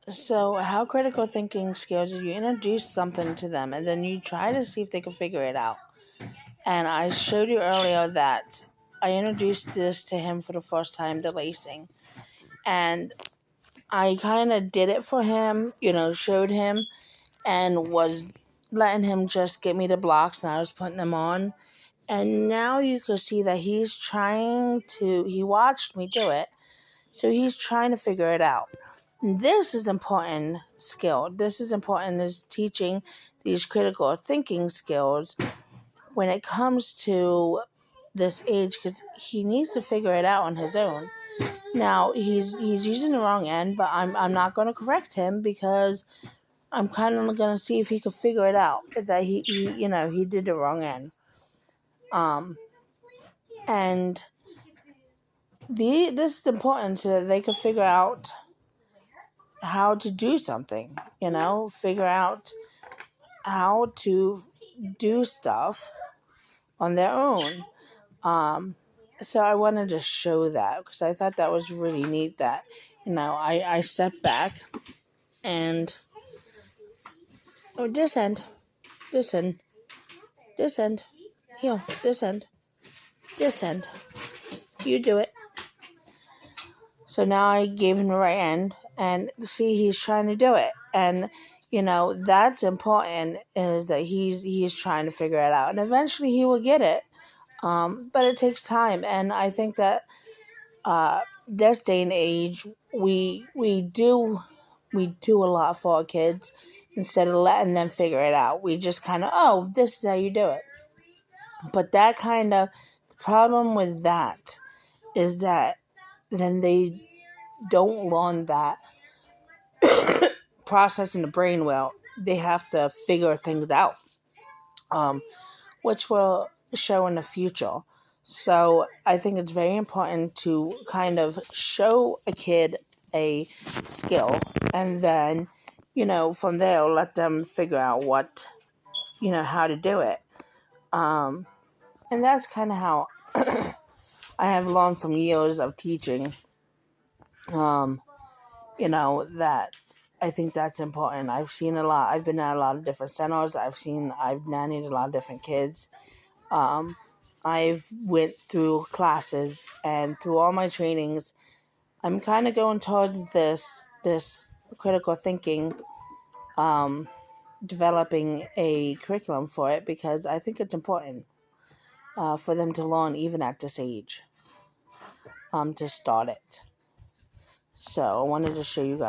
So, how critical thinking skills is you introduce something to them and then you try to see if they can figure it out. And I showed you earlier that I introduced this to him for the first time, the lacing. And I kind of did it for him, showed him and was letting him just get me the blocks and I was putting them on. And now you can see that he watched me do it. So he's trying to figure it out. This is important skill. This is important is teaching these critical thinking skills when it comes to this age because he needs to figure it out on his own. Now he's using the wrong end, but I'm not going to correct him because I'm kind of going to see if he can figure it out that he did the wrong end. And this is important so that they can figure out how to do something, figure out how to do stuff on their own. So I wanted to show that because I thought that was really neat that, I stepped back and, this end, here, this end, you do it. So now I gave him the right end and see he's trying to do it. And, that's important is that he's trying to figure it out. And eventually he will get it. But it takes time. And I think that this day and age, we do a lot for our kids instead of letting them figure it out. We just kind of, this is how you do it. But the problem with that is that then they don't learn that process in the brain well. They have to figure things out, which will show in the future. So I think it's very important to kind of show a kid a skill and then, from there let them figure out how to do it. And that's kind of how I have learned from years of teaching, that I think that's important. I've seen a lot. I've been at a lot of different centers. I've nannied a lot of different kids. I've went through classes and through all my trainings, I'm kind of going towards this critical thinking, developing a curriculum for it because I think it's important for them to learn even at this age, to start it. So I wanted to show you guys.